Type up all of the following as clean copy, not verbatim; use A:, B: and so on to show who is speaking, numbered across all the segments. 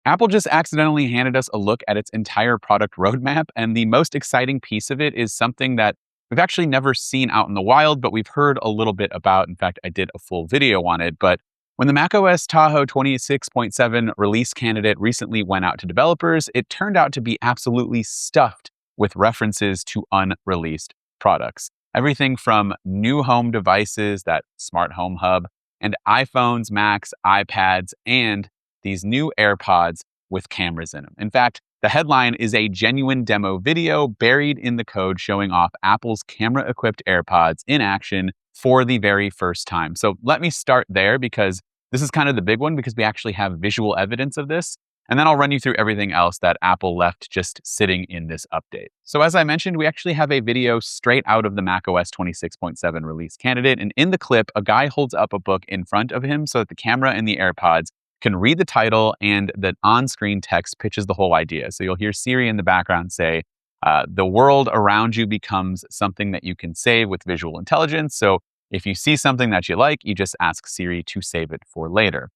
A: Apple just accidentally handed us a look at its entire product roadmap, and the most exciting piece of it is something that we've actually never seen out in the wild, but we've heard a little bit about. In fact, I did a full video on it. But when the macOS Tahoe 26.7 release candidate recently went out to developers, it turned out to be absolutely stuffed with references to unreleased products. Everything from new home devices, that smart home hub, and iPhones, Macs, iPads, and these new AirPods with cameras in them. In fact, the headline is a genuine demo video buried in the code showing off Apple's camera-equipped AirPods in action for the very first time. So let me start there because this is kind of the big one because we actually have visual evidence of this. And then I'll run you through everything else that Apple left just sitting in this update. So as I mentioned, we actually have a video straight out of the macOS 26.7 release candidate. And in the clip, a guy holds up a book in front of him so that the camera in the AirPods can read the title, and the on-screen text pitches the whole idea. So you'll hear Siri in the background say, the world around you becomes something that you can save with visual intelligence. So if you see something that you like, you just ask Siri to save it for later.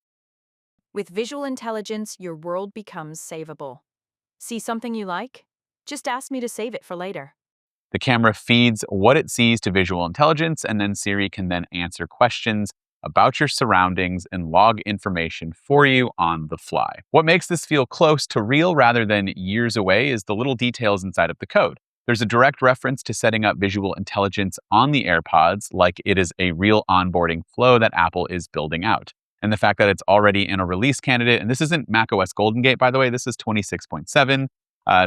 B: With visual intelligence, your world becomes savable. See something you like? Just ask me to save it for later.
A: The camera feeds what it sees to visual intelligence, and then Siri can then answer questions about your surroundings and log information for you on the fly. What makes this feel close to real rather than years away is the little details inside of the code. There's a direct reference to setting up visual intelligence on the AirPods, like it is a real onboarding flow that Apple is building out. And the fact that it's already in a release candidate, and this isn't macOS Golden Gate, by the way, this is 26.7.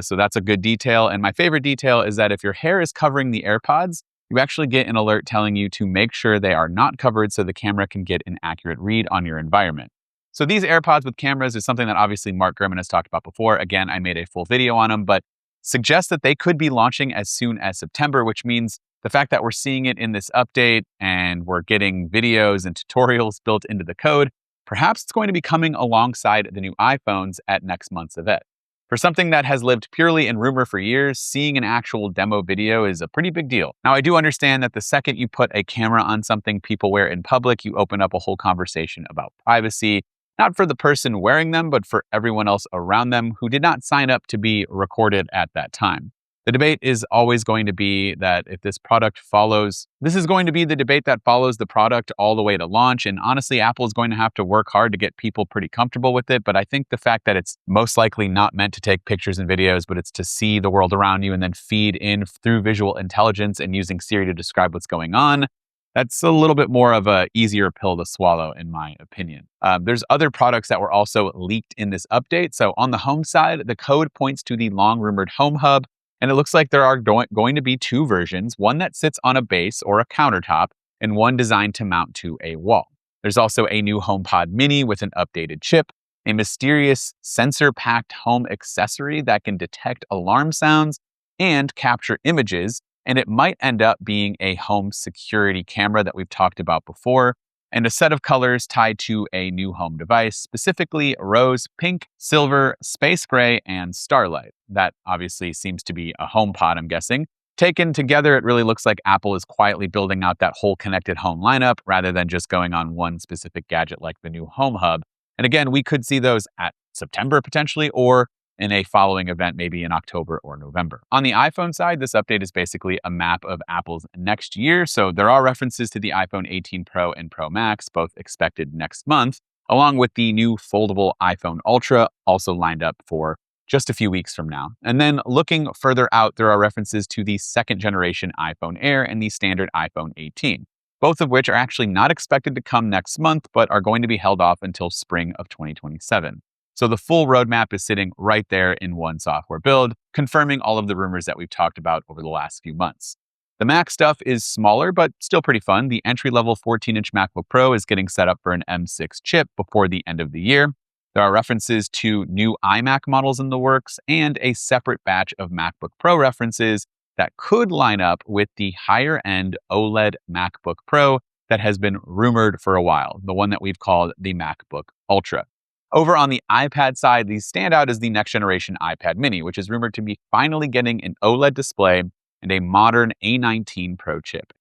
A: So that's a good detail. And my favorite detail is that if your hair is covering the AirPods, you actually get an alert telling you to make sure they are not covered so the camera can get an accurate read on your environment. So these AirPods with cameras is something that obviously Mark Gurman has talked about before. Again, I made a full video on them, but suggests that they could be launching as soon as September, which means the fact that we're seeing it in this update and we're getting videos and tutorials built into the code, perhaps it's going to be coming alongside the new iPhones at next month's event. For something that has lived purely in rumor for years, seeing an actual demo video is a pretty big deal. Now, I do understand that the second you put a camera on something people wear in public, you open up a whole conversation about privacy, not for the person wearing them, but for everyone else around them who did not sign up to be recorded at that time. The debate is always going to be that if this product follows, this is going to be the debate that follows the product all the way to launch. And honestly, Apple is going to have to work hard to get people pretty comfortable with it. But I think the fact that it's most likely not meant to take pictures and videos, but it's to see the world around you and then feed in through visual intelligence and using Siri to describe what's going on, that's a little bit more of a easier pill to swallow, in my opinion. There's other products that were also leaked in this update. So on the home side, the code points to the long-rumored Home Hub. And it looks like there are going to be two versions, one that sits on a base or a countertop, and one designed to mount to a wall. There's also a new HomePod Mini with an updated chip, a mysterious sensor-packed home accessory that can detect alarm sounds and capture images, and it might end up being a home security camera that we've talked about before, and a set of colors tied to a new home device, specifically rose, pink, silver, space gray, and starlight. That obviously seems to be a HomePod, I'm guessing. Taken together, it really looks like Apple is quietly building out that whole connected home lineup rather than just going on one specific gadget like the new Home Hub. And again, we could see those at September potentially, or in a following event, maybe in October or November. On the iPhone side, this update is basically a map of Apple's next year. So there are references to the iPhone 18 Pro and Pro Max, both expected next month, along with the new foldable iPhone Ultra, also lined up for just a few weeks from now. And then looking further out, there are references to the second generation iPhone Air and the standard iPhone 18, both of which are actually not expected to come next month, but are going to be held off until spring of 2027. So the full roadmap is sitting right there in one software build, confirming all of the rumors that we've talked about over the last few months. The Mac stuff is smaller, but still pretty fun. The entry-level 14-inch MacBook Pro is getting set up for an M6 chip before the end of the year. There are references to new iMac models in the works and a separate batch of MacBook Pro references that could line up with the higher-end OLED MacBook Pro that has been rumored for a while, the one that we've called the MacBook Ultra. Over on the iPad side, the standout is the next generation iPad mini, which is rumored to be finally getting an OLED display and a modern A19 Pro chip.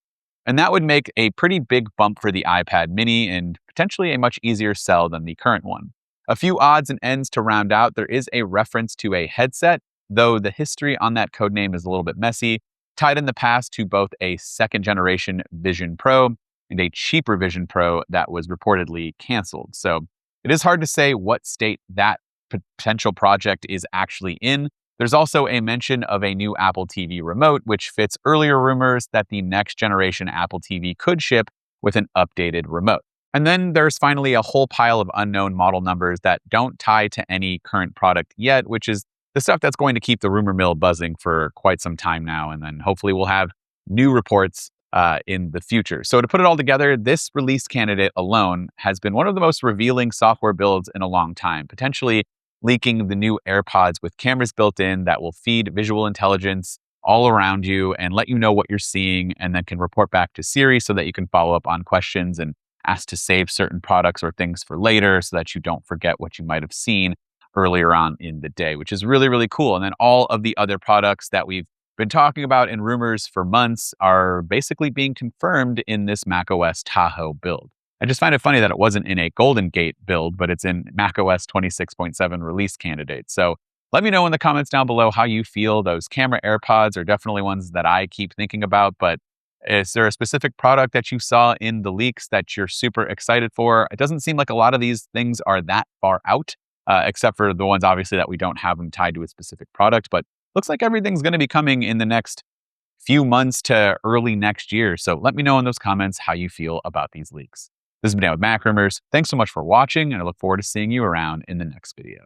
A: And that would make a pretty big bump for the iPad mini and potentially a much easier sell than the current one. A few odds and ends to round out. There is a reference to a headset, though the history on that codename is a little bit messy, tied in the past to both a second generation Vision Pro and a cheaper Vision Pro that was reportedly canceled. So it is hard to say what state that potential project is actually in. There's also a mention of a new Apple TV remote, which fits earlier rumors that the next generation Apple TV could ship with an updated remote. And then there's finally a whole pile of unknown model numbers that don't tie to any current product yet, which is the stuff that's going to keep the rumor mill buzzing for quite some time now. And then hopefully we'll have new reports in the future. So to put it all together, this release candidate alone has been one of the most revealing software builds in a long time, potentially leaking the new AirPods with cameras built in that will feed visual intelligence all around you and let you know what you're seeing, and then can report back to Siri so that you can follow up on questions and ask to save certain products or things for later so that you don't forget what you might have seen earlier on in the day, which is really, really cool. And then all of the other products that we've been talking about in rumors for months are basically being confirmed in this macOS Tahoe build. I just find it funny that it wasn't in a Golden Gate build, but it's in macOS 26.7 release candidate. So let me know in the comments down below how you feel. Those camera AirPods are definitely ones that I keep thinking about, but is there a specific product that you saw in the leaks that you're super excited for? It doesn't seem like a lot of these things are that far out, except for the ones obviously that we don't have them tied to a specific product, but looks like everything's going to be coming in the next few months to early next year. So let me know in those comments how you feel about these leaks. This has been Dan with MacRumors. Thanks so much for watching, and I look forward to seeing you around in the next video.